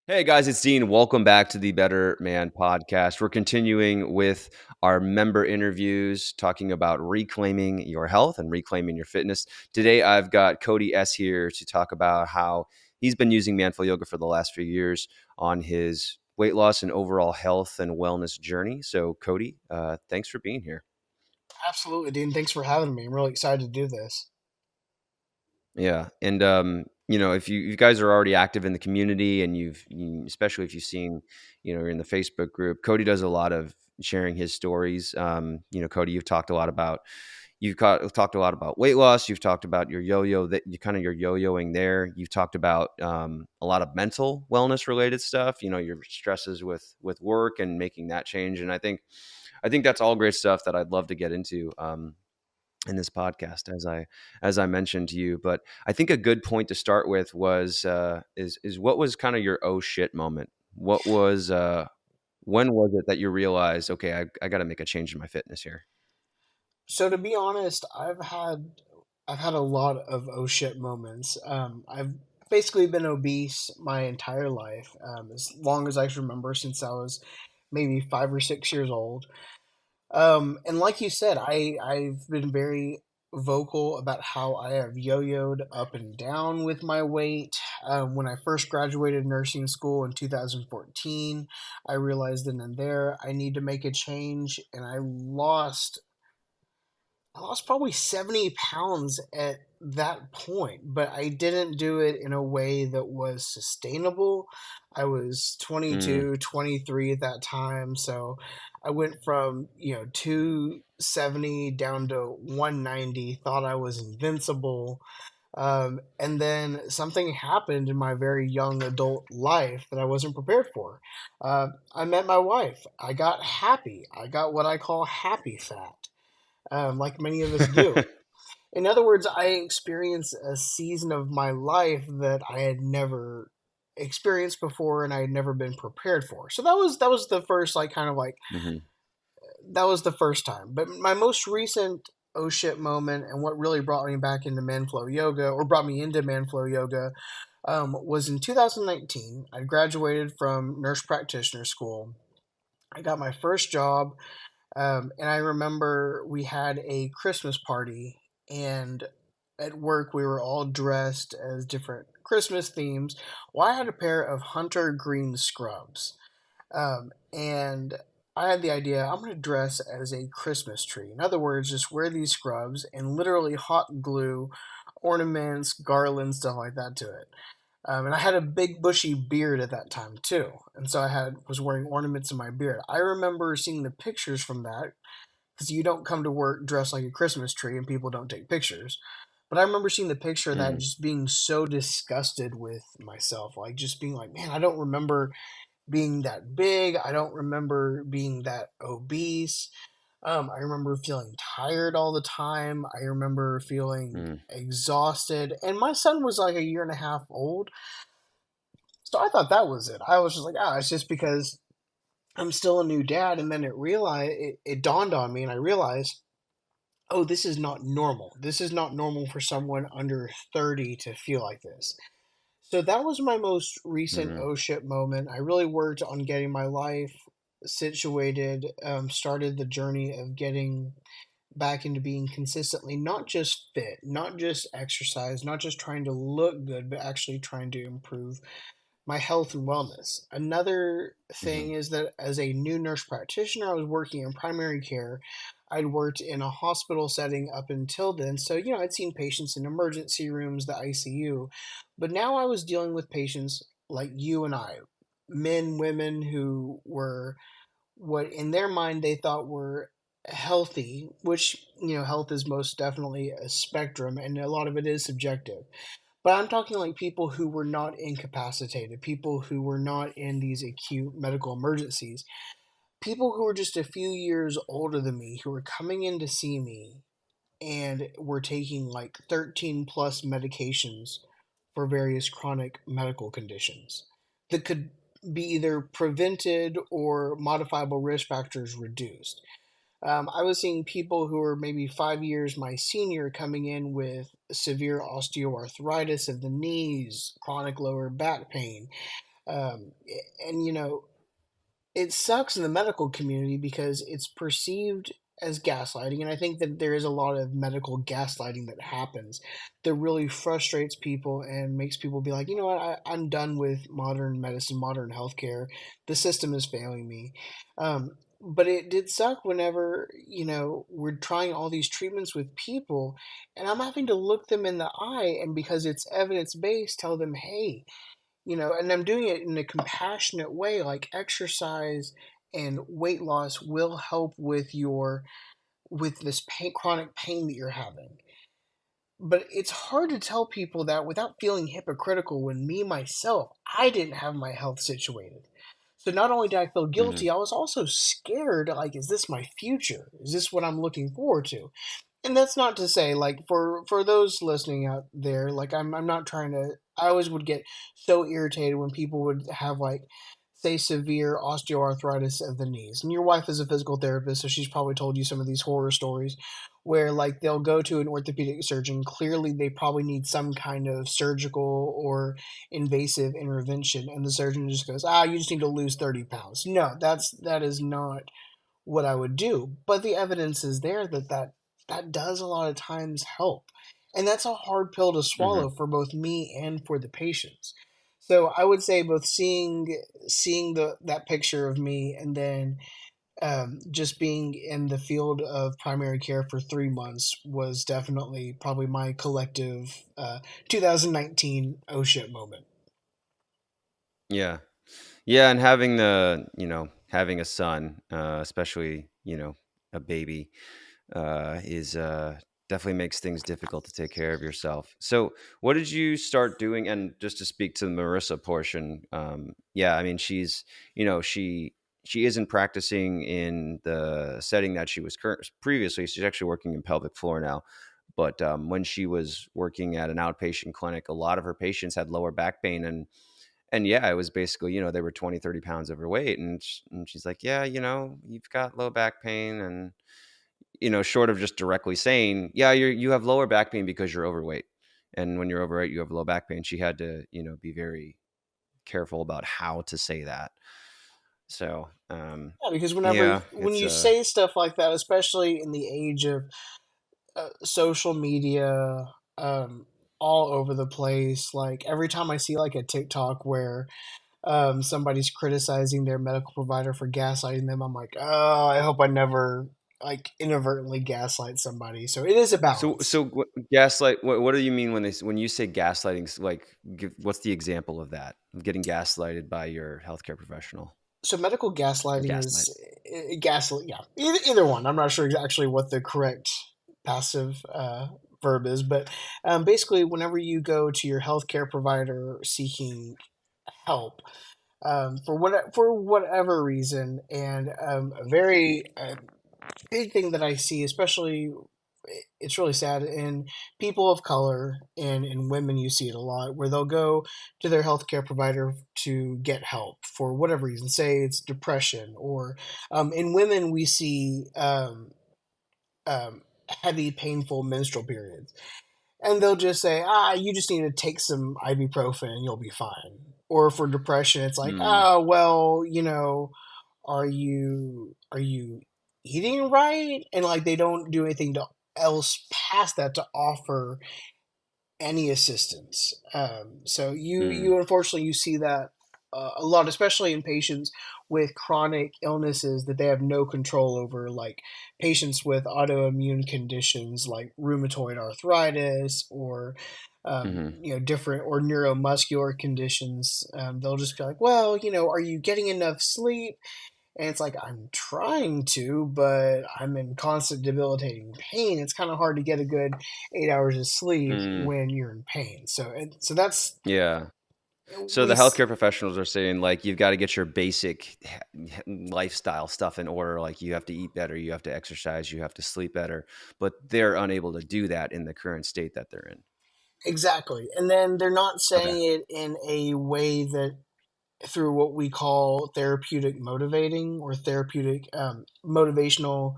Hey guys, it's Dean. Welcome back to the Better Man podcast. We're continuing with our member interviews, talking about reclaiming your health and reclaiming your fitness. Today, I've got Cody S here to talk about how he's been using Manflow Yoga for the last few years on his weight loss and overall health and wellness journey. So, Cody, thanks for being here. Absolutely, Dean. Thanks for having me. I'm really excited to do this. Yeah, and if you guys are already active in the community, and especially if you've seen, you're in the Facebook group. Cody does a lot of sharing his stories. Cody, talked a lot about weight loss. You've talked about your yo-yo that you kind of your yo-yoing there. You've talked about a lot of mental wellness related stuff. Your stresses with work and making that change. And I think that's all great stuff that I'd love to get into. In this podcast, as I mentioned to you. But I think a good point to start with is what was kind of your oh shit moment? What was when was it that you realized, okay, I got to make a change in my fitness here? So to be honest, I've had a lot of oh shit moments. I've basically been obese my entire life, as long as I can remember, since I was maybe 5 or 6 years old. And like you said, I've been very vocal about how I have yo-yoed up and down with my weight. When I first graduated nursing school in 2014, I realized then and there I need to make a change, and I lost probably 70 pounds at that point, but I didn't do it in a way that was sustainable. I was Mm, 22, 23 at that time, so I went from, 270 down to 190, thought I was invincible. And then something happened in my very young adult life that I wasn't prepared for. I met my wife. I got happy. I got what I call happy fat, like many of us do. In other words, I experienced a season of my life that I had never experienced before and I had never been prepared for. So that was the first like kind of like hmm that was the first time. But my most recent oh shit moment and what really brought me back into Manflow Yoga or brought me into Manflow Yoga was in 2019. I graduated from nurse practitioner school. I got my first job, and I remember we had a Christmas party, and at work we were all dressed as different Christmas themes. Well, I had a pair of hunter green scrubs, and I had the idea I'm going to dress as a Christmas tree. In other words, just wear these scrubs and literally hot glue ornaments, garlands, stuff like that to it. And I had a big bushy beard at that time too, and so I was wearing ornaments in my beard. I remember seeing the pictures from that because you don't come to work dressed like a Christmas tree and people don't take pictures. But I remember seeing the picture of that and mm, just being so disgusted with myself, like just being like, man, I don't remember being that big. I don't remember being that obese. I remember feeling tired all the time. I remember feeling mm. exhausted. And my son was like a year and a half old. So I thought that was it. I was just like, ah, it's just because I'm still a new dad. And then it dawned on me and I realized, oh, this is not normal. This is not normal for someone under 30 to feel like this. So that was my most recent Mm, oh shit moment. I really worked on getting my life situated, started the journey of getting back into being consistently not just fit, not just exercise, not just trying to look good, but actually trying to improve my health and wellness. Another hmm thing is that as a new nurse practitioner, I was working in primary care. I'd worked in a hospital setting up until then. So, I'd seen patients in emergency rooms, the ICU. But now I was dealing with patients like you and I, men, women who were what in their mind they thought were healthy, which, health is most definitely a spectrum and a lot of it is subjective. But I'm talking like people who were not incapacitated, people who were not in these acute medical emergencies, people who were just a few years older than me, who were coming in to see me and were taking like 13 plus medications for various chronic medical conditions that could be either prevented or modifiable risk factors reduced. I was seeing people who were maybe 5 years my senior coming in with severe osteoarthritis of the knees, chronic lower back pain, Um, and it sucks in the medical community because it's perceived as gaslighting, and I think that there is a lot of medical gaslighting that happens that really frustrates people and makes people be like, you know what, I'm done with modern medicine, modern healthcare. The system is failing me. But it did suck whenever we're trying all these treatments with people, and I'm having to look them in the eye, and because it's evidence based, tell them, hey, and I'm doing it in a compassionate way, like exercise and weight loss will help with this chronic pain that you're having. But it's hard to tell people that without feeling hypocritical when me myself, I didn't have my health situated. So not only did I feel Hmm. guilty, I was also scared, like, is this my future? Is this what I'm looking forward to? And that's not to say, like, for those listening out there, like, I'm not trying to. I always would get so irritated when people would have, like, say, severe osteoarthritis of the knees. And your wife is a physical therapist, so she's probably told you some of these horror stories where, like, they'll go to an orthopedic surgeon. Clearly, they probably need some kind of surgical or invasive intervention, and the surgeon just goes, "Ah, you just need to lose 30 pounds." No, that is not what I would do. But the evidence is there that does a lot of times help. And that's a hard pill to Hmm. swallow for both me and for the patients. So I would say both seeing the that picture of me, and then just being in the field of primary care for 3 months was definitely probably my collective 2019 oh shit moment. Yeah. Yeah, and having having a son, especially, a baby, is definitely makes things difficult to take care of yourself. So, what did you start doing? And just to speak to the Marissa portion, yeah, I mean, she isn't practicing in the setting that she was previously. She's actually working in pelvic floor now. But when she was working at an outpatient clinic, a lot of her patients had lower back pain, and yeah, it was basically, they were 20, 30 pounds overweight. And she's like, yeah, you've got low back pain. And, short of just directly saying, yeah, you have lower back pain because you're overweight. And when you're overweight, you have low back pain. She had to, be very careful about how to say that. So, Yeah, because yeah, when it's, you say stuff like that, especially in the age of social media, um, all over the place. Like every time I see like a TikTok where somebody's criticizing their medical provider for gaslighting them, I'm like, oh, I hope I never like inadvertently gaslight somebody. So it is a balance. gaslight. What do you mean when you say gaslighting? Like, what's the example of that? Of getting gaslighted by your healthcare professional So medical or gaslighting gaslight? is gaslight. Yeah, either one. I'm not sure actually what the correct passive verb is, but basically, whenever you go to your healthcare provider seeking help, for whatever reason, and a very big thing that I see, especially, it's really sad in people of color and in women. You see it a lot where they'll go to their healthcare provider to get help for whatever reason. Say it's depression, or in women we see heavy, painful menstrual periods, and they'll just say, ah, you just need to take some ibuprofen and you'll be fine. Or for depression, it's like, Mm, ah, well, are you eating right? And like they don't do anything to else past that to offer any assistance. So mm, you unfortunately you see that a lot, especially in patients with chronic illnesses that they have no control over, like patients with autoimmune conditions like rheumatoid arthritis, or mhm, different or neuromuscular conditions. They'll just be like, well, are you getting enough sleep? And it's like, I'm trying to, but I'm in constant debilitating pain. It's kind of hard to get a good 8 hours of sleep mm, when you're in pain. So that's yeah. So we the healthcare professionals are saying, like, you've got to get your basic lifestyle stuff in order. Like, you have to eat better, you have to exercise, you have to sleep better, but they're unable to do that in the current state that they're in. exactly. And then they're not Okay. saying it in a way that through what we call therapeutic motivating or therapeutic motivational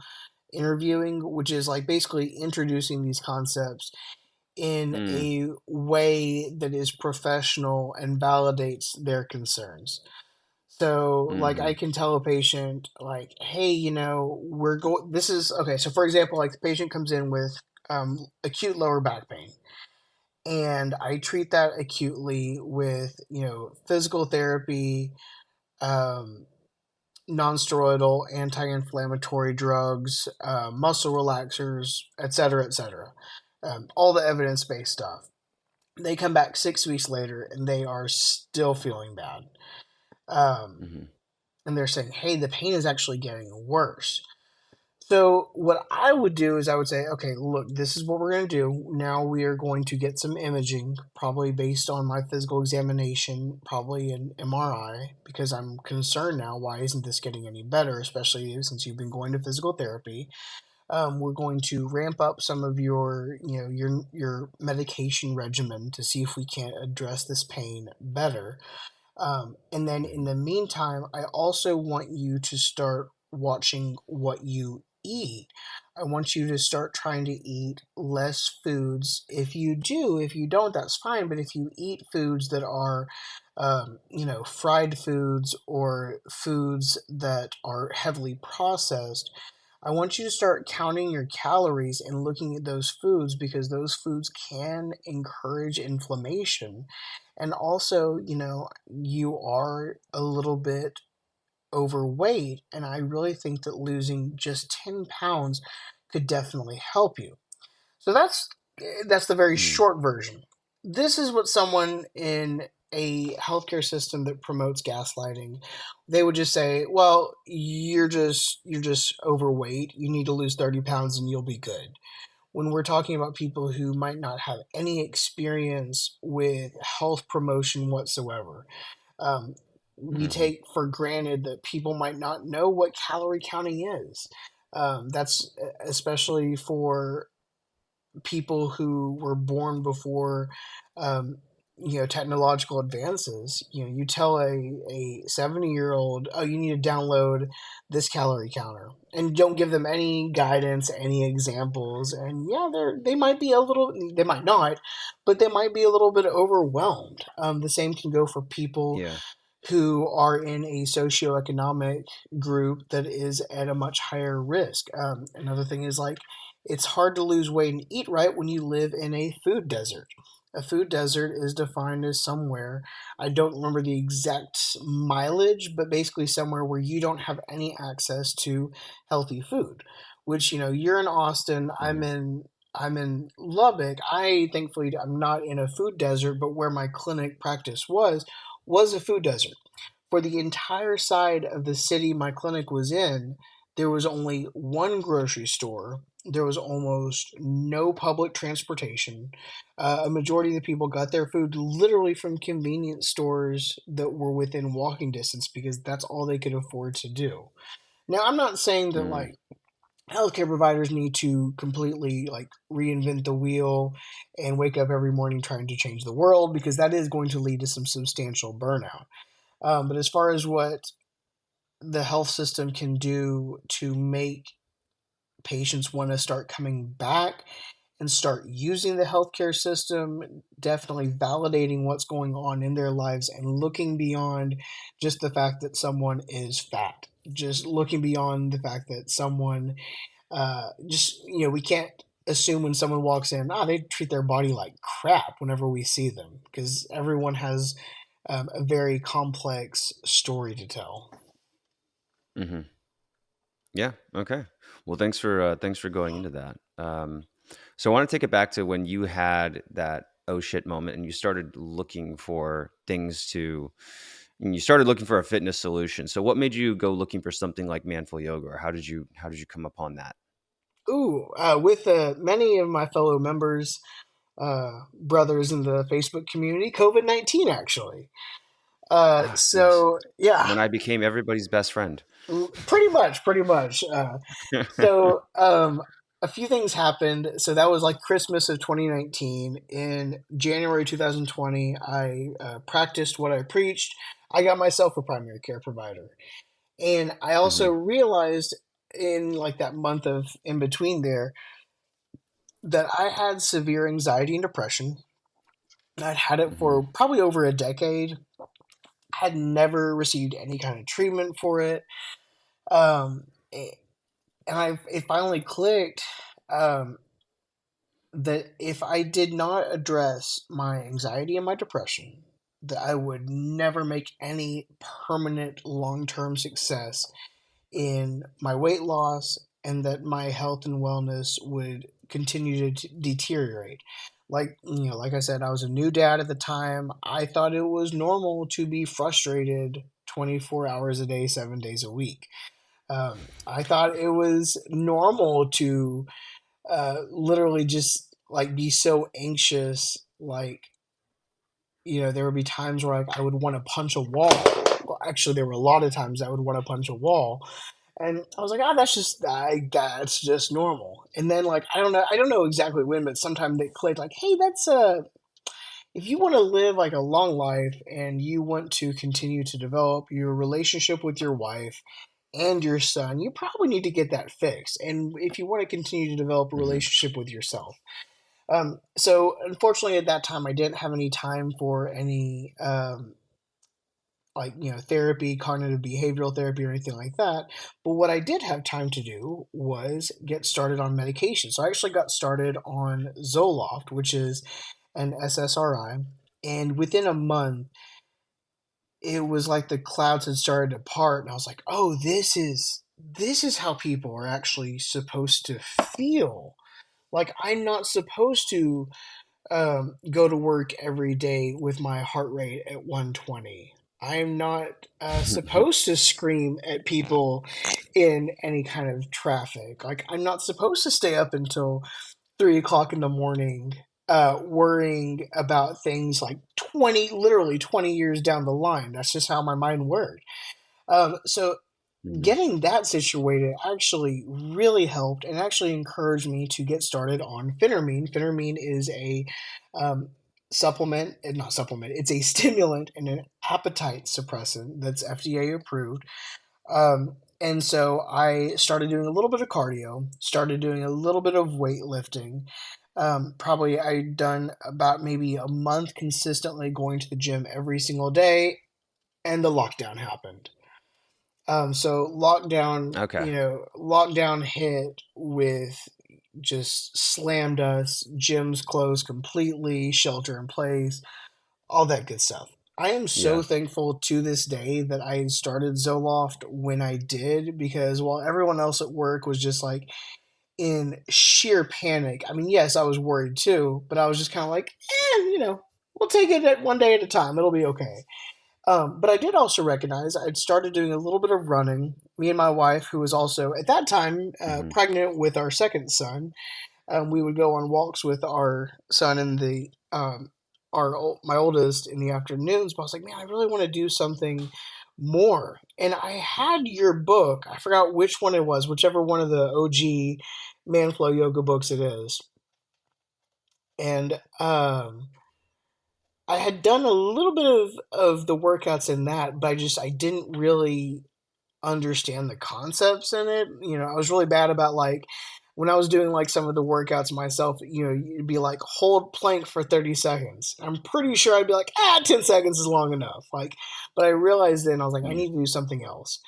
interviewing, which is like basically introducing these concepts in Mm, a way that is professional and validates their concerns. So, like, I mhm, can tell a patient, like, hey, we're going, this is okay. So, for example, like, the patient comes in with acute lower back pain, and I treat that acutely with, physical therapy, um, non-steroidal anti-inflammatory drugs, muscle relaxers, et cetera, et cetera. All the evidence-based stuff. They come back 6 weeks later and they are still feeling bad. Um, mhm, and they're saying, hey, the pain is actually getting worse. So what I would do is I would say, okay, look, this is what we're going to do. Now we are going to get some imaging, probably based on my physical examination, probably an MRI, because I'm concerned now. Why isn't this getting any better? Especially since you've been going to physical therapy. We're going to ramp up some of your, your medication regimen to see if we can't address this pain better. And then in mhm, the meantime, I also want you to start watching what you eat. I want you to start trying to eat less foods. If you do, if you don't, that's fine. But if you eat foods that are, fried foods or foods that are heavily processed, I want you to start counting your calories and looking at those foods because those foods can encourage inflammation. And also, you are a little bit overweight, and I really think that losing just 10 pounds could definitely help you. So that's the very mhm, short version. This is what someone in a healthcare system that promotes gaslighting, they would just say, well, you're just overweight, you need to lose 30 pounds and you'll be good. When we're talking about people who might not have any experience with health promotion whatsoever, um, we mhm, take for granted that people might not know what calorie counting is. That's especially for people who were born before um, technological advances. You tell a 70-year-old, oh, you need to download this calorie counter, and don't give them any guidance, any examples, and yeah, they might be a little, they might not, but they might be a little bit overwhelmed. The same can go for people yeah, who are in a socioeconomic group that is at a much higher risk. Another thing is, like, it's hard to lose weight and eat right when you live in a food desert. A food desert is defined as somewhere, I don't remember the exact mileage, but basically somewhere where you don't have any access to healthy food. Which, you're in Austin, mhm, I'm in Lubbock. I thankfully I'm not in a food desert, but where my clinic practice was a food desert. For the entire side of the city my clinic was in, there was only one grocery store. There was almost no public transportation. A majority of the people got their food literally from convenience stores that were within walking distance because that's all they could afford to do. Now, I'm not saying that, mm, like, healthcare providers need to completely, like, reinvent the wheel and wake up every morning trying to change the world, because that is going to lead to some substantial burnout. But as far as what the health system can do to make patients want to start coming back and start using the healthcare system, definitely validating what's going on in their lives and looking beyond just the fact that someone is fat, just looking beyond the fact that someone, just, we can't assume when someone walks in, they treat their body like crap whenever we see them, because everyone has a very complex story to tell. mhm. Yeah. Okay. Well, thanks for going into that. So I want to take it back to when you had that oh shit moment, and you started looking for things to, and you started looking for a fitness solution. So what made you go looking for something like manful yoga, or how did you come upon that? Ooh, with many of my fellow members, brothers in the Facebook community, COVID-19 actually. Ah, yes. So yeah, When I became everybody's best friend. pretty much, pretty much. So a few things happened. So that was like Christmas of 2019. In January 2020, I practiced what I preached. I got myself a primary care provider, and I also Mhm. realized in, like, that month of in between there, that I had severe anxiety and depression. I'd had it Hmm. for probably over a decade. Had never received any kind of treatment for it. Um, and it finally clicked, um, that if I did not address my anxiety and my depression, that I would never make any permanent long term success in my weight loss, and that my health and wellness would continue to deteriorate. Like I said, I was a new dad at the time. I thought it was normal to be frustrated 24 hours a day, 7 days a week. I thought it was normal to literally just like be so anxious. Like, there would be times where I would want to punch a wall. Well, actually, there were a lot of times I would want to punch a wall, and I was like, "Ah, that's just normal." And then, like, I don't know exactly when, but sometime they clicked, like, "Hey, that's if you want to live like a long life and you want to continue to develop your relationship with your wife and your son, you probably need to get that fixed. And if you want to continue to develop a Hmm. relationship with yourself." So unfortunately, at that time, I didn't have any time for any like therapy, cognitive behavioral therapy, or anything like that. But what I did have time to do was get started on medication. So I actually got started on Zoloft, which is an SSRI, and within a month, it was like the clouds had started to part, and I was like, "Oh, this is how people are actually supposed to feel. Like, I'm not supposed to go to work every day with my heart rate at 120. I'm not supposed to scream at people in any kind of traffic. Like, I'm not supposed to stay up until 3 o'clock in the morning, worrying about things like literally 20 years down the line. That's just how my mind worked. So Hmm. getting that situated actually really helped and actually encouraged me to get started on phentermine. Phentermine is a um, supplement, not supplement, it's a stimulant and an appetite suppressant that's FDA approved. And so I started doing a little bit of cardio, started doing a little bit of weightlifting. Probably I'd done about maybe a month consistently going to the gym every single day, and the lockdown happened. So Okay. lockdown hit with just slammed us, gyms closed completely, shelter in place, all that good stuff. I am so Yeah. thankful to this day that I started Zoloft when I did, because while everyone else at work was just like in sheer panic, I mean, yes, I was worried too, but I was just kind of like, we'll take it at one day at a time. It'll be okay. But I did also recognize I'd started doing a little bit of running. Me and my wife, who was also at that time Hmm. pregnant with our second son, we would go on walks with our son in the my oldest in the afternoons. But I was like, man, I really want to do something more. And I had your book. I forgot which one it was, whichever one of the OG Manflow yoga books it is. And I had done a little bit of the workouts in that, but I didn't really understand the concepts in it. I was really bad about like when I was doing like some of the workouts myself, you'd be like hold plank for 30 seconds. I'm pretty sure I'd be like, 10 seconds is long enough. Like, but I realized then I was like, I Hmm. need to do something else.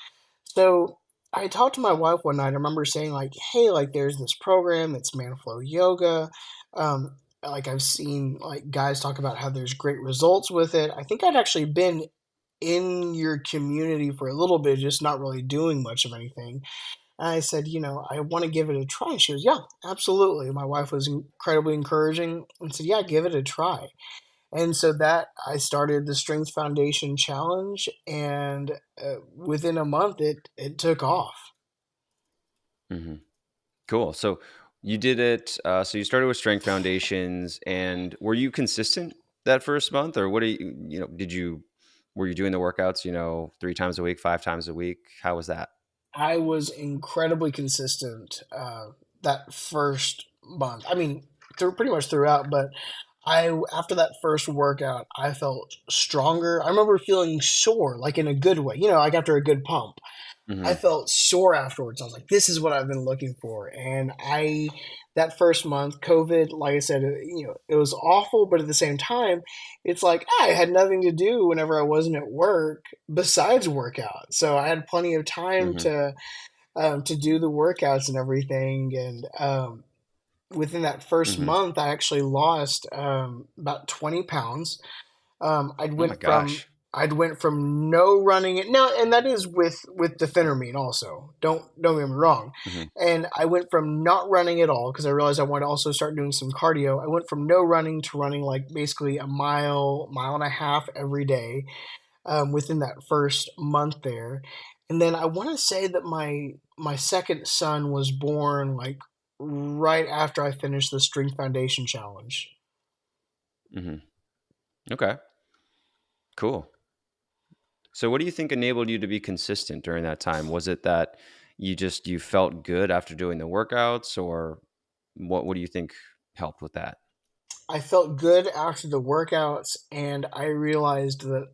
So I talked to my wife one night. I remember saying like, "Hey, like there's this program that's Manflow Yoga. Like I've seen like guys talk about how there's great results with it. I think I'd actually been in your community for a little bit, just not really doing much of anything." And I said, "I want to give it a try." She goes, "Yeah, absolutely." My wife was incredibly encouraging and said, "Yeah, give it a try." And so that I started the Strength Foundation Challenge, and within a month, it took off. Hmm. Cool. So you did it. So you started with Strength Foundations, and were you consistent that first month, or what? Did you were you doing the workouts? 3 times a week, 5 times a week? How was that? I was incredibly consistent that first month. I mean, pretty much throughout, but I after that first workout, I felt stronger. I remember feeling sore, like in a good way, like after a good pump. I Mhm. felt sore afterwards. I was like, this is what I've been looking for. And that first month, COVID, like I said, it was awful, but at the same time, it's like I had nothing to do whenever I wasn't at work besides workout. So I had plenty of time Mhm. to do the workouts and everything. And within that first Mhm. month, I actually lost about 20 pounds. Oh my gosh. I'd went from no running it now, and that is with the phentermine also. Don't get me wrong. Mhm. And I went from not running at all because I realized I wanted to also start doing some cardio. I went from no running to running like basically a mile and a half every day within that first month there. And then I want to say that my second son was born like right after I finished the Strength Foundation Challenge. Mhm. Okay. Cool. So what do you think enabled you to be consistent during that time? Was it that you felt good after doing the workouts, or what do you think helped with that? I felt good after the workouts, and I realized that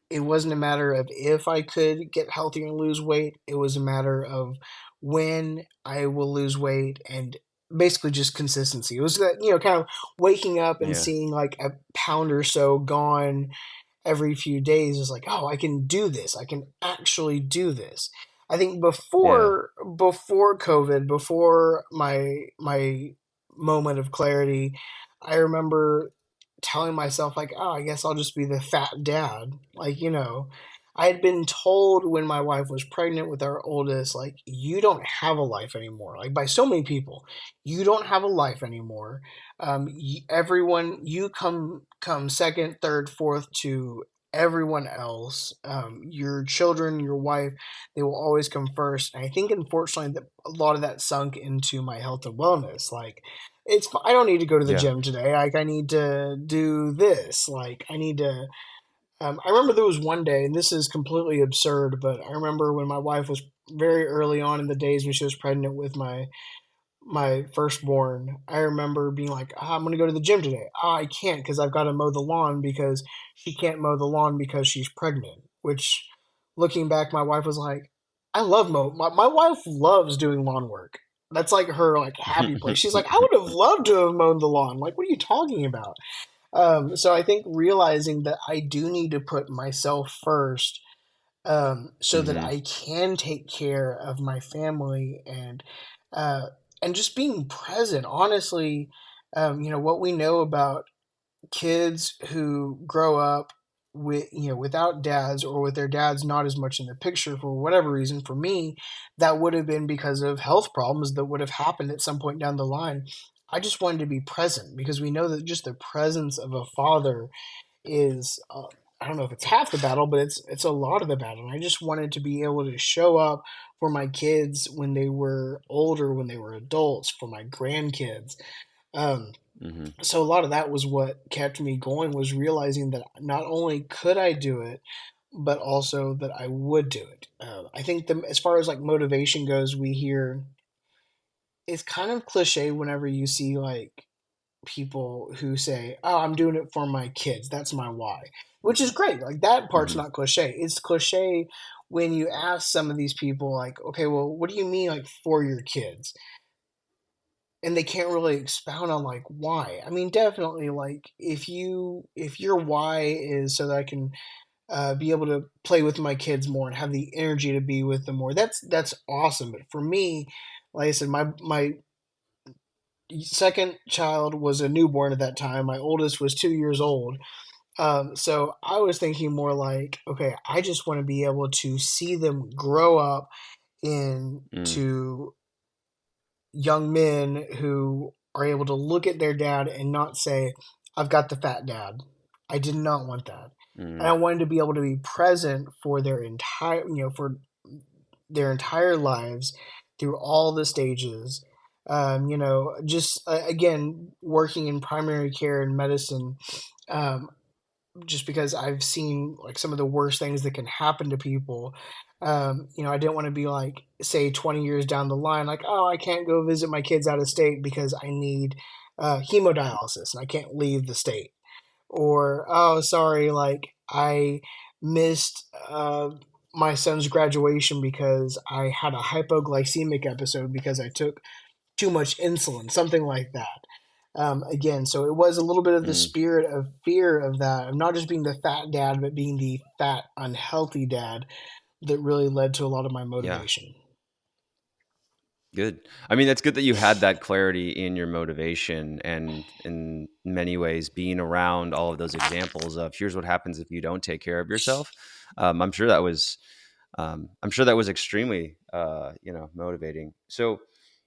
it wasn't a matter of if I could get healthier and lose weight. It was a matter of when I will lose weight and basically just consistency. It was that, kind of waking up and Yeah. seeing like a pound or so gone every few days is like, oh, I can do this. I can actually do this. I think Yeah. before COVID, before my moment of clarity, I remember telling myself like, oh, I guess I'll just be the fat dad. Like, I had been told when my wife was pregnant with our oldest, like, you don't have a life anymore. Like by so many people, you don't have a life anymore. Everyone, you come second, third, fourth to everyone else. Your children, your wife, they will always come first. And I think unfortunately that a lot of that sunk into my health and wellness. Like I don't need to go to the Yeah. gym today. Like I need to do this. Like I need to. I remember there was one day, and this is completely absurd, but I remember when my wife was very early on in the days when she was pregnant with my firstborn, I remember being like, I'm going to go to the gym today. I can't because I've got to mow the lawn because she can't mow the lawn because she's pregnant. Which, looking back, my wife was like, I love my wife loves doing lawn work. That's like her like happy place. She's like, I would have loved to have mowed the lawn. Like, what are you talking about? So I think realizing that I do need to put myself first so that Mhm. I can take care of my family uh, and just being present. Honestly, what we know about kids who grow up with without dads or with their dads not as much in the picture for whatever reason. For me, that would have been because of health problems that would have happened at some point down the line. I just wanted to be present because we know that just the presence of a father is I don't know if it's half the battle, but it's a lot of the battle. And I just wanted to be able to show up for my kids when they were older, when they were adults, for my grandkids. Um, Mhm. so a lot of that was what kept me going was realizing that not only could I do it, but also that I would do it. I think as far as like motivation goes, we hear it's kind of cliche whenever you see like people who say, "Oh, I'm doing it for my kids. That's my why," which is great. Like that part's Mhm. not cliche. It's cliche when you ask some of these people, like, "Okay, well, what do you mean, like, for your kids?" And they can't really expound on like why. I mean, definitely, like, if your why is so that I can be able to play with my kids more and have the energy to be with them more, that's awesome. But for me, like I said, my second child was a newborn at that time. My oldest was 2 years old. So I was thinking more like, okay, I just want to be able to see them grow up Mm. into young men who are able to look at their dad and not say, I've got the fat dad. I did not want that. And I Mm. wanted to be able to be present for for their entire lives through all the stages. Just again, working in primary care and medicine, um, just because I've seen like some of the worst things that can happen to people. I didn't want to be like, say, 20 years down the line, like, oh, I can't go visit my kids out of state because I need hemodialysis and I can't leave the state. Or, oh, sorry, like, I missed my son's graduation because I had a hypoglycemic episode because I took too much insulin, something like that. Again, so it was a little bit of the Mm, spirit of fear of that, of not just being the fat dad, but being the fat, unhealthy dad that really led to a lot of my yeah. motivation. Good. I mean, that's good that you had that clarity in your motivation, and in many ways, being around all of those examples of here's what happens if you don't take care of yourself. I'm sure that was, I'm sure that was extremely, motivating. So,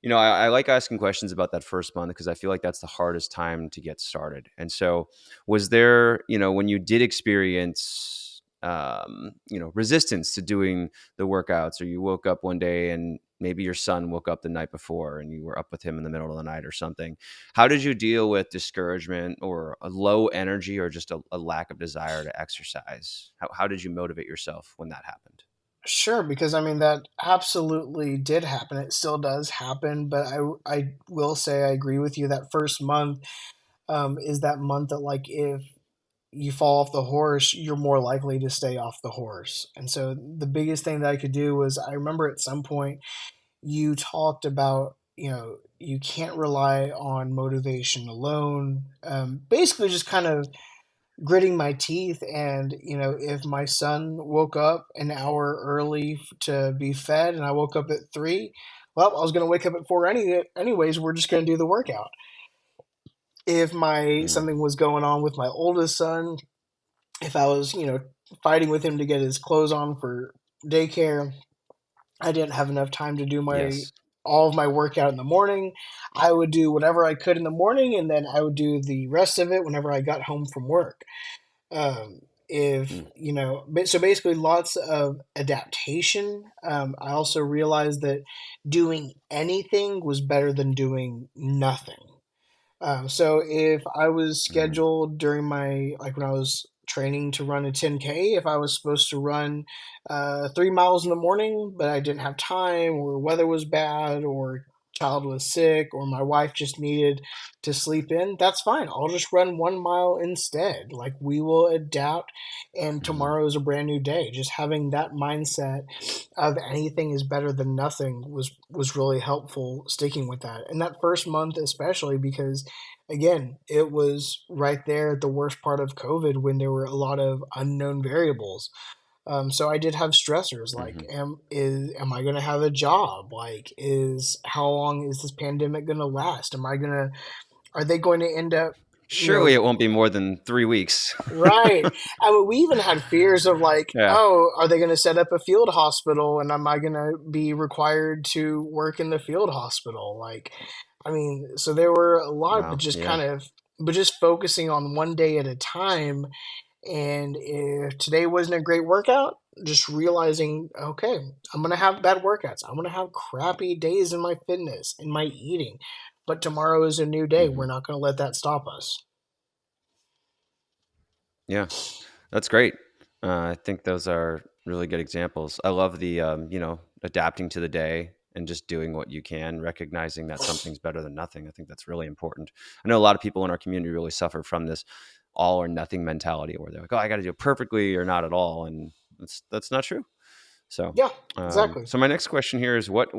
I like asking questions about that first month because I feel like that's the hardest time to get started. And so, was there, when you did experience, resistance to doing the workouts, or you woke up one day and maybe your son woke up the night before and you were up with him in the middle of the night or something. How did you deal with discouragement or a low energy or just a lack of desire to exercise? How did you motivate yourself when that happened? Sure, because I mean that absolutely did happen. It still does happen, but I will say I agree with you. That first month is that month that, like, if you fall off the horse, you're more likely to stay off the horse. And so the biggest thing that I could do was, I remember at some point you talked about, you can't rely on motivation alone. Basically, just kind of gritting my teeth. And, if my son woke up an hour early to be fed and I woke up at 3, well, I was going to wake up at 4 anyways. We're just going to do the workout. If my Mm, something was going on with my oldest son, if I was, fighting with him to get his clothes on for daycare, I didn't have enough time to do my yes. all of my workout in the morning. I would do whatever I could in the morning, and then I would do the rest of it whenever I got home from work. If Mm, so basically lots of adaptation. I also realized that doing anything was better than doing nothing. So if I was mm, scheduled during my, like, when I was training to run a 10K, if I was supposed to run 3 miles in the morning, but I didn't have time, or weather was bad, or child was sick, or my wife just needed to sleep in, that's fine. I'll just run 1 mile instead. Like, we will adapt, and mhm, tomorrow is a brand new day. Just having that mindset of anything is better than nothing was really helpful, sticking with that. And that first month especially, because again, it was right there at the worst part of COVID when there were a lot of unknown variables. So I did have stressors like, mhm. am I going to have a job? Like, is how long is this pandemic going to last? Are they going to end up, you Surely know, it won't be more than 3 weeks. right? I mean, we even had fears of, like, Yeah. oh, are they going to set up a field hospital, and am I going to be required to work in the field hospital? Like, I mean, so there were a lot, Wow. Yeah. but just focusing on one day at a time. And if today wasn't a great workout, just realizing, okay, I'm going to have bad workouts. I'm going to have crappy days in my fitness, in my eating. But tomorrow is a new day. We're Mhm. not going to let that stop us. Yeah. That's great. I think those are really good examples. I love the, adapting to the day and just doing what you can, recognizing that something's better than nothing. I think that's really important. I know a lot of people in our community really suffer from this all or nothing mentality where they're like, oh, I got to do it perfectly or not at all. And that's not true. So, Yeah, exactly. so my next question here is what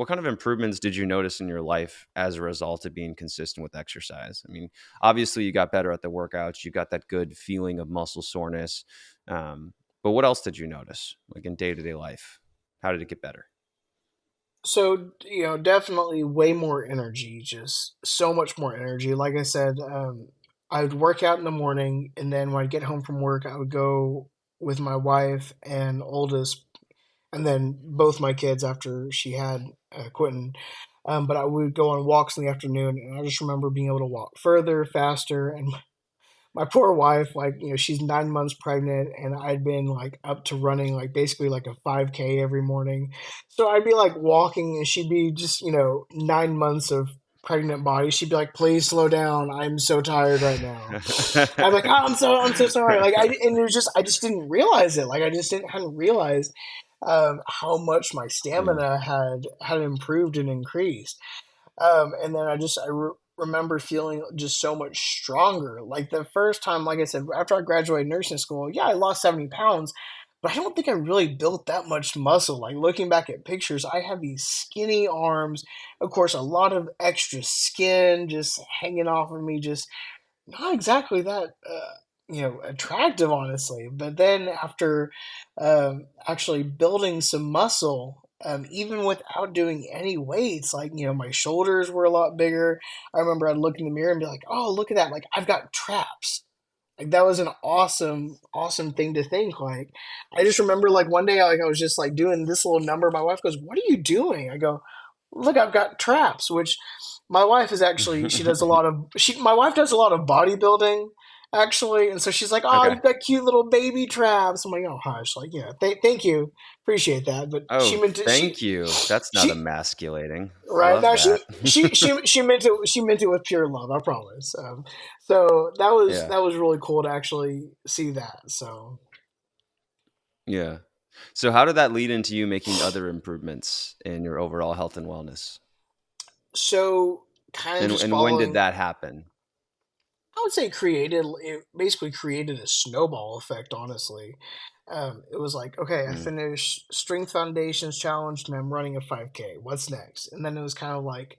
kind of improvements did you notice in your life as a result of being consistent with exercise? I mean, obviously you got better at the workouts, you got that good feeling of muscle soreness, but what else did you notice, like in day to day life? How did it get better? So, definitely way more energy, just so much more energy. Like I said, I would work out in the morning, and then when I'd get home from work, I would go with my wife and oldest, and then both my kids after she had Quentin. But I would go on walks in the afternoon, and I just remember being able to walk further, faster, and my poor wife, like, she's 9 months pregnant, and I'd been like up to running like basically like a 5K every morning. So I'd be like walking, and she'd be just, 9 months of pregnant body. She'd be like, please slow down. I'm so tired right now. I'm like, oh, I'm so sorry. Like, and it was just, I just didn't realize it. Like, I just hadn't realized how much my Mm, stamina had improved and increased. And then remember feeling just so much stronger. Like the first time, like I said, after I graduated nursing school, yeah, I lost 70 pounds, but I don't think I really built that much muscle. Like looking back at pictures, I have these skinny arms, of course, a lot of extra skin just hanging off of me, just not exactly that attractive, honestly. But then after actually building some muscle, even without doing any weights, like my shoulders were a lot bigger. I remember I'd look in the mirror and be like, oh, look at that, like I've got traps. Like that was an awesome thing to think. Like I just remember like one day, like I was just like doing this little number. My wife goes, what are you doing? I go, look, I've got traps. Which my wife is actually, she does a lot of, she my wife does a lot of bodybuilding actually. And so she's like, oh, Okay. you've got cute little baby traps. I'm like, oh hush, like, yeah, thank you, appreciate that. But she Oh, meant to, thank you. That's not she emasculating. right Love now, that. she meant it with pure love, I promise. So that was Yeah. really cool to actually see that. So Yeah. So how did that lead into you making other improvements in your overall health and wellness? so kind of just And when did following, that happen? I would say created, it basically created a snowball effect, honestly. It was like, okay, I Mm, finished Strength Foundations Challenge and I'm running a 5K. What's next? And then it was kind of like,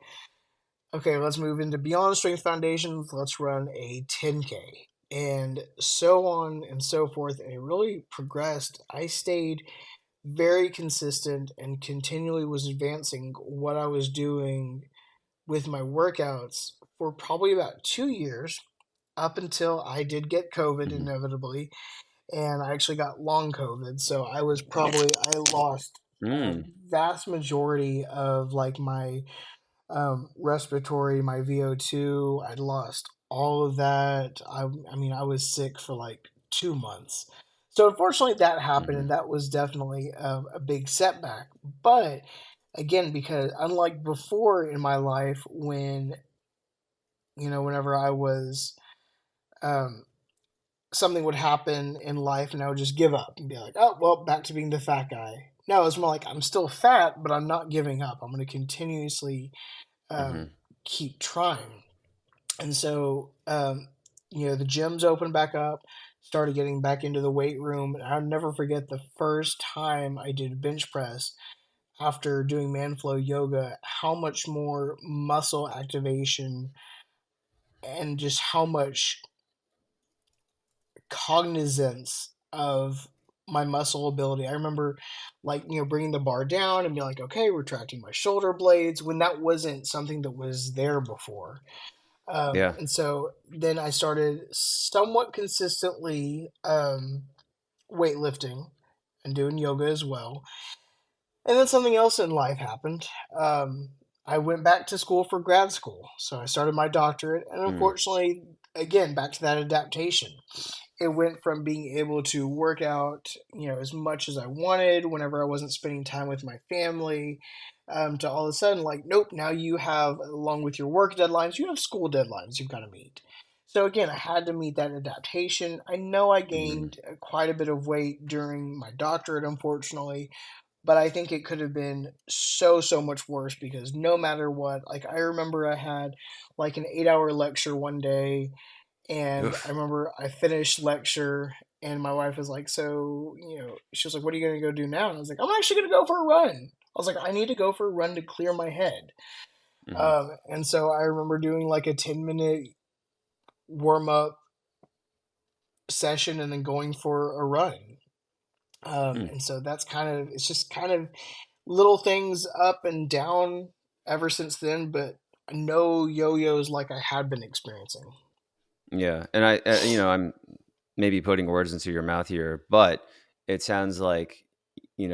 okay, let's move into Beyond Strength Foundations. Let's run a 10K. And so on and so forth. And it really progressed. I stayed very consistent and continually was advancing what I was doing with my workouts for probably about 2 years up until I did get COVID mhm, inevitably, and I actually got long COVID. So I lost a mm, vast majority of like my respiratory, my VO2. I'd lost all of that. I mean, I was sick for like 2 months. So unfortunately, that happened, mhm, and that was definitely a big setback. But again, because unlike before in my life, when whenever I was um, something would happen in life, and I would just give up and be like, oh well, back to being the fat guy. No, it's more like I'm still fat, but I'm not giving up. I'm going to continuously um, mhm, keep trying. And so, the gyms opened back up, started getting back into the weight room. And I'll never forget the first time I did bench press after doing man flow yoga, how much more muscle activation and just how much cognizance of my muscle ability. I remember, like, bringing the bar down and be like, okay, retracting my shoulder blades when that wasn't something that was there before. yeah. And so then I started somewhat consistently weightlifting and doing yoga as well. And then something else in life happened. Um, I went back to school for grad school. So I started my doctorate. And Mm, unfortunately, again, back to that adaptation. It went from being able to work out, as much as I wanted whenever I wasn't spending time with my family, to all of a sudden, like, nope, now you have, along with your work deadlines, you have school deadlines you've got to meet. So again, I had to meet that adaptation. I know I mhm, gained quite a bit of weight during my doctorate, unfortunately, but I think it could have been so much worse because no matter what, like I remember I had like an 8 hour lecture one day, and I oof, remember I finished lecture and my wife was like, so, she was like, what are you going to go do now? And I was like, I'm actually going to go for a run. I was like, I need to go for a run to clear my head. mhm, And so I remember doing like a 10-minute warm up session and then going for a run. mm. And so it's just kind of little things up and down ever since then, but no yo-yos like I had been experiencing. Yeah, and I'm maybe putting words into your mouth here, but it sounds like you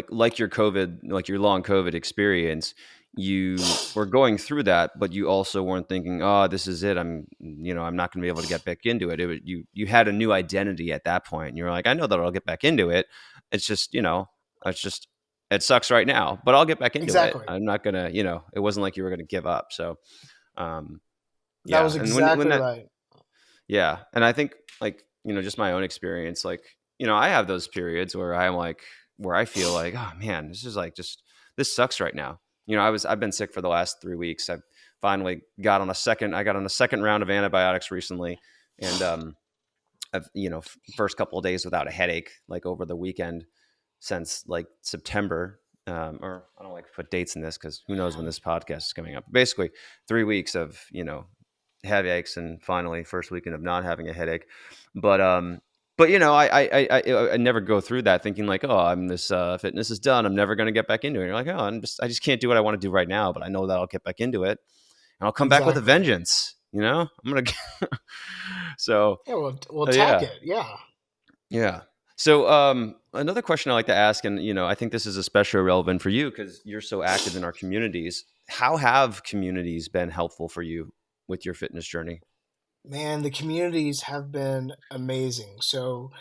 like your COVID, like your long COVID experience. You were going through that, but you also weren't thinking, "Oh, this is it. I'm not going to be able to get back into it." You had a new identity at that point, and you're like, "I know that I'll get back into it. It's just, it's just it sucks right now, but I'll get back into it. Exactly. I'm not gonna, it wasn't like you were going to give up." So, um, That was yeah, and when exactly that right. yeah, and I think like, just my own experience, like, I have those periods where I'm like where I feel like, "Oh man, this is like just this sucks right now." I've been sick for the last 3 weeks. I've finally got on a second round of antibiotics recently, and I've, first couple of days without a headache, like over the weekend since like September. Or I don't like to put dates in this because who knows when this podcast is coming up. Basically, 3 weeks of headaches, and finally first weekend of not having a headache. But I never go through that thinking like, oh, I'm this fitness is done. I'm never going to get back into it. And you're like, oh, I just can't do what I want to do right now, but I know that I'll get back into it, and I'll come back with a Exactly. vengeance. I'm gonna. So Yeah, we'll tack yeah, it. Yeah. yeah. So another question I like to ask, and I think this is especially relevant for you because you're so active in our communities. How have communities been helpful for you with your fitness journey? Man, the communities have been amazing. So,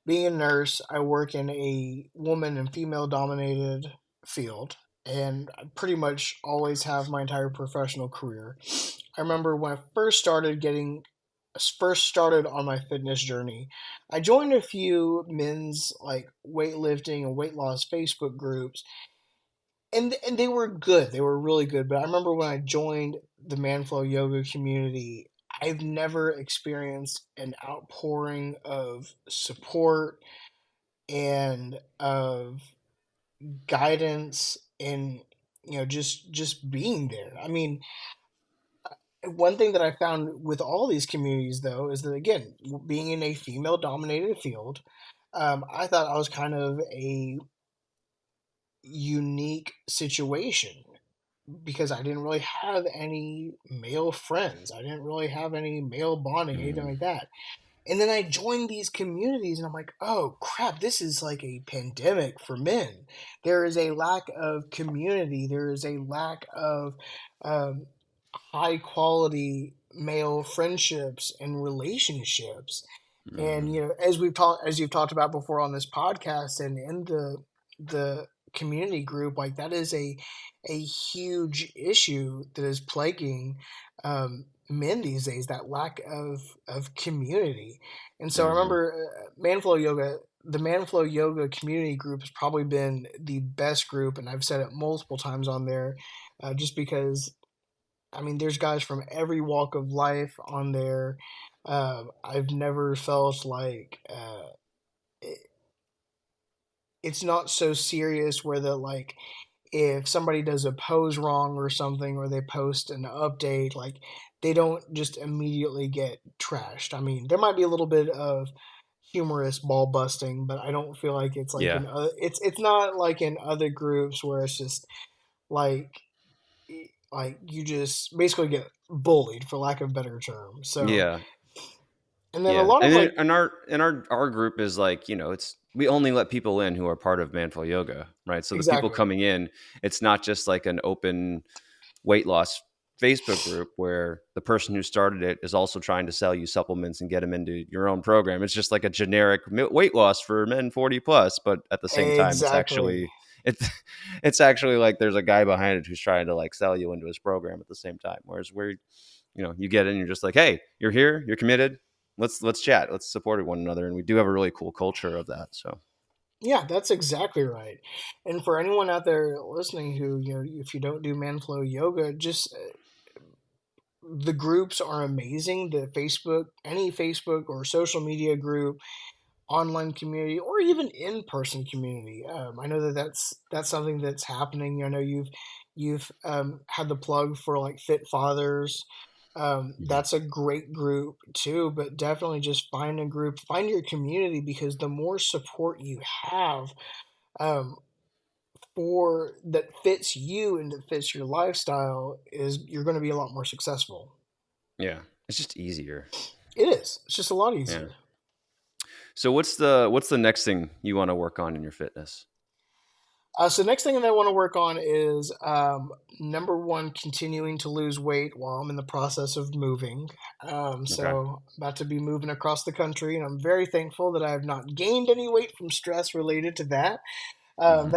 being a nurse, I work in a woman and female dominated field, and I pretty much always have my entire professional career. I remember when I first started on my fitness journey, I joined a few men's like weightlifting and weight loss Facebook groups, and they were good. They were really good. But I remember when I joined the Manflow Yoga community, I've never experienced an outpouring of support and of guidance and just being there. I mean, one thing that I found with all these communities though is that again, being in a female dominated field, I thought I was kind of a unique situation because I didn't really have any male friends. I didn't really have any male bonding, anything Mm, like that. And then I joined these communities and I'm like, oh crap, this is like a pandemic for men. There is a lack of community. There is a lack of um, high quality male friendships and relationships. And mm, as you've talked about before on this podcast and in the community group, like that is a huge issue that is plaguing men these days. That lack of community. And so I mhm, remember Manflow Yoga. The Manflow Yoga community group has probably been the best group, and I've said it multiple times on there, just because I mean, there's guys from every walk of life on there. I've never felt like it, it's not so serious where the like if somebody does a pose wrong or something or they post an update, like they don't just immediately get trashed. I mean, there might be a little bit of humorous ball busting, but I don't feel like it's like yeah, it's not like in other groups where it's just like you just basically get bullied for lack of a better term. So, yeah. and then a Yeah, lot and of then like our group is like, it's we only let people in who are part of Manful Yoga, right? So the people exactly. coming in, it's not just like an open weight loss Facebook group where the person who started it is also trying to sell you supplements and get them into your own program. It's just like a generic weight loss for men 40 plus, but at the same time, Exactly. it's it's actually like there's a guy behind it who's trying to like sell you into his program at the same time. Whereas you get in, you're just like, hey, you're here, you're committed. Let's chat, let's support one another, and we do have a really cool culture of that. So Yeah, that's exactly right. And for anyone out there listening who, if you don't do Manflow yoga, just the groups are amazing. The Facebook, any Facebook or social media group, online community, or even in person community. I know that that's something that's happening. I know you've had the plug for like Fit Fathers. mhm. That's a great group too, but definitely just find a group, find your community because the more support you have um, for that fits you and that fits your lifestyle, is you're going to be a lot more successful. Yeah, it's just easier. It is. It's just a lot Yeah. easier. So what's the next thing you want to work on in your fitness? So next thing that I want to work on is number one, continuing to lose weight while I'm in the process of moving. Okay. So about to be moving across the country, and I'm very thankful that I have not gained any weight from stress related to that. Hmm.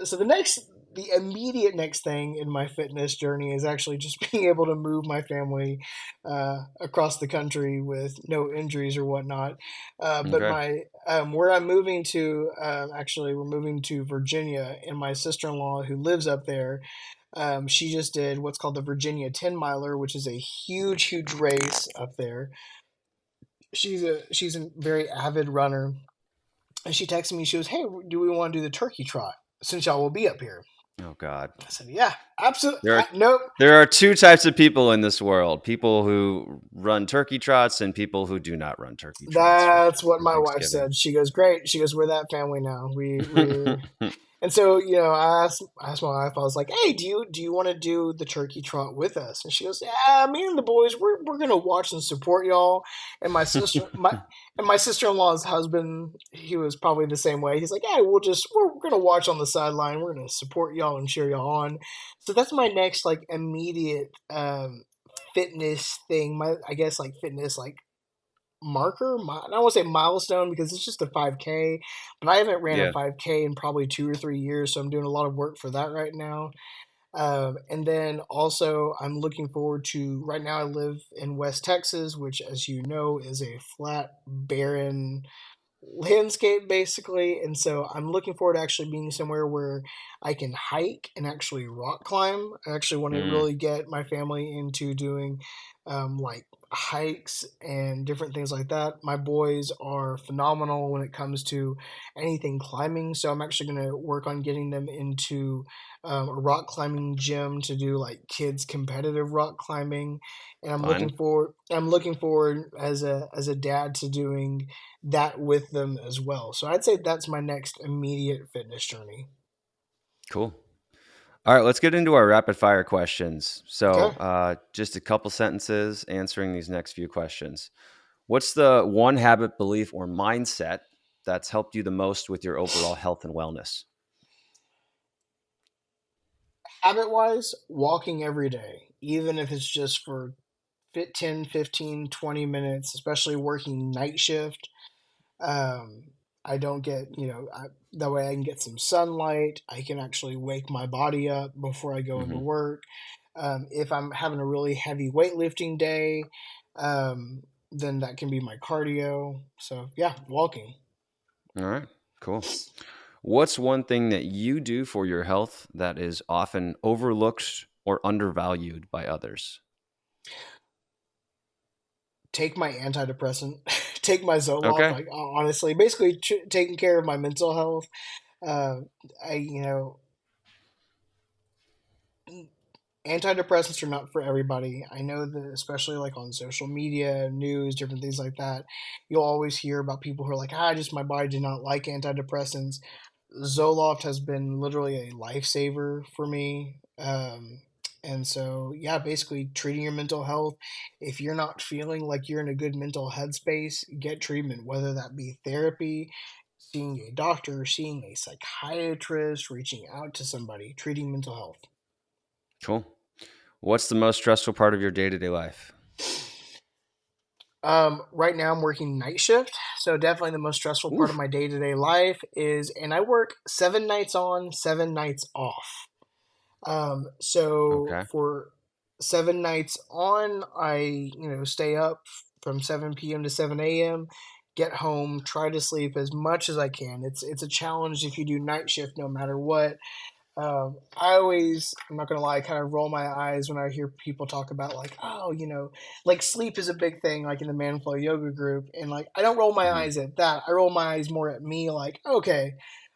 So the immediate next thing in my fitness journey is actually just being able to move my family across the country with no injuries or whatnot. But Okay. my where I'm moving to, actually, we're moving to Virginia, and my sister in law who lives up there, she just did what's called the Virginia 10 miler, which is a huge, huge race up there. she's a very avid runner, and she texted me. She goes, "Hey, do we want to do the turkey trot since y'all will be up here?" Oh God. I said, "Yeah, absolutely. There are Nope. there are two types of people in this world: people who run turkey trots and people who do not run turkey trots That's what for my wife Thanksgiving. said." She goes, "Great." She goes, "We're that family now. We're." And so, I asked my wife. I was like, "Hey, do you want to do the turkey trot with us?" And she goes, "Yeah, me and the boys, we're gonna watch and support y'all." And my sister in law's husband, he was probably the same way. He's like, "Yeah, we're gonna watch on the sideline. We're gonna support y'all and cheer y'all on." So that's my next like immediate fitness thing. My I guess like fitness like marker. I don't want to say milestone because it's just a 5K, but I haven't ran a Yeah, 5K in probably 2 or 3 years, so I'm doing a lot of work for that right now. And then also, I'm looking forward to. Right now, I live in West Texas, which, as you know, is a flat, barren landscape basically. And so I'm looking forward to actually being somewhere where I can hike and actually rock climb. I actually want to mm, really get my family into doing like hikes and different things like that. My boys are phenomenal when it comes to anything climbing, so I'm actually going to work on getting them into a rock climbing gym to do like kids competitive rock climbing. And fun, I'm looking forward as a dad to doing that with them as well. So I'd say that's my next immediate fitness journey. cool. All right, let's get into our rapid fire questions. So, Okay. just a couple sentences answering these next few questions. What's the one habit, belief, or mindset that's helped you the most with your overall health and wellness? Habit wise, walking every day, even if it's just for 10, 15, 20 minutes, especially working night shift. Um, I don't get, that way I can get some sunlight. I can actually wake my body up before I go into Hmm. work. If I'm having a really heavy weightlifting day, um, then that can be my cardio. So, yeah, walking. All right, cool. What's one thing that you do for your health that is often overlooked or undervalued by others? Take my antidepressant, take my Zoloft. Okay. Like honestly, basically taking care of my mental health. Uh, I antidepressants are not for everybody. I know that, especially like on social media, news, different things like that. You'll always hear about people who are like, just my body did not like antidepressants. Zoloft has been literally a lifesaver for me. And so, yeah, basically treating your mental health. If you're not feeling like you're in a good mental headspace, get treatment, whether that be therapy, seeing a doctor, seeing a psychiatrist, reaching out to somebody, treating mental health. Cool. What's the most stressful part of your day to day life? Right now I'm working night shift, so definitely the most stressful part of Oof. my day to day life is, and I work 7 nights on, 7 nights off. So Okay. for 7 nights on, I stay up from 7 p.m. to 7 a.m. Get home, try to sleep as much as I can. It's a challenge if you do night shift, no matter what. I'm not gonna lie, I kind of roll my eyes when I hear people talk about like, oh, like sleep is a big thing, like in the Manflow Yoga group, and like I don't roll my Hmm. eyes at that. I roll my eyes more at me, like, okay,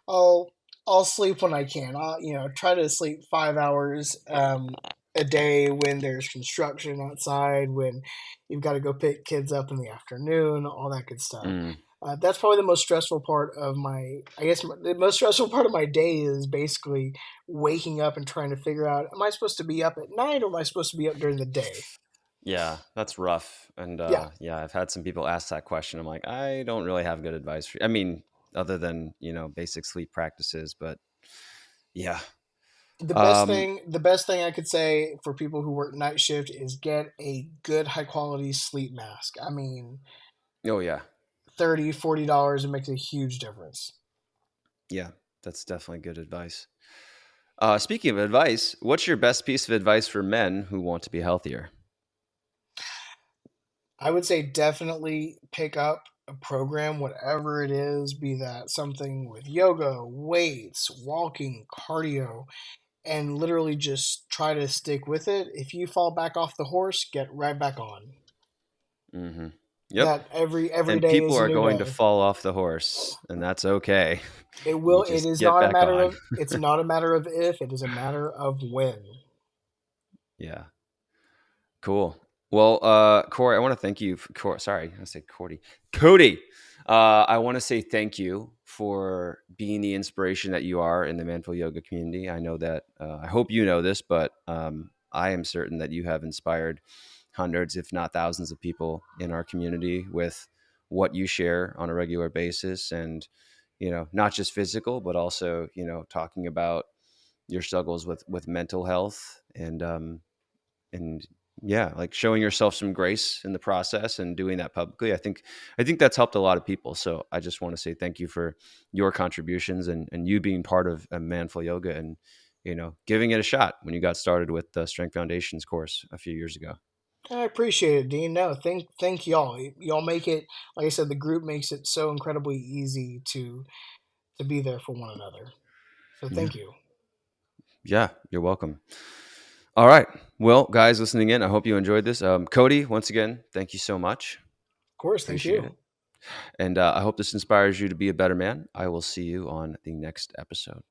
I'll I'll sleep when I can. I'll try to sleep 5 hours a day when there's construction outside, when you've got to go pick kids up in the afternoon, all that good stuff. Mm. That's probably the most stressful part of my. I guess the most stressful part of my day is basically waking up and trying to figure out: am I supposed to be up at night or am I supposed to be up during the day? Yeah, that's rough. And Yeah, yeah, I've had some people ask that question. I'm like, I don't really have good advice for you. I mean, other than, basic sleep practices, but yeah. Um, the best thing I could say for people who work night shift is get a good high quality sleep mask. I mean, oh yeah. 30, $40, it makes a huge difference. Yeah, that's definitely good advice. Speaking of advice, what's your best piece of advice for men who want to be healthier? I would say definitely pick up a program, whatever it is, be that something with yoga, weights, walking, cardio, and literally just try to stick with it. If you fall back off the horse, get right back on. Hmm. Yep. that every And day people is a are new going to day. fall off the horse, and that's okay. It You will. It just is get not a back matter on. of. It's not a matter of if. It is a matter of when. Yeah. Cool. Well, Corey, I want to thank you. Sorry, I say Cordy. Cody. I want to say thank you for being the inspiration that you are in the Manful Yoga community. I know that. I hope you know this, but I am certain that you have inspired hundreds, if not thousands, of people in our community with what you share on a regular basis, and not just physical, but also talking about your struggles with mental health and yeah, like showing yourself some grace in the process and doing that publicly. I think that's helped a lot of people. So I just want to say thank you for your contributions and you being part of a Manful Yoga and giving it a shot when you got started with the Strength Foundations course a few years ago. I appreciate it, Dean. No, thank y'all. Y'all make it. Like I said, the group makes it so incredibly easy to be there for one another. So Yeah. thank you. Of Yeah, you're welcome. All right. Well, guys listening in, I hope you enjoyed this. Cody, once again, thank you so much. course, thank Appreciate you. it. And I hope this inspires you to be a better man. I will see you on the next episode.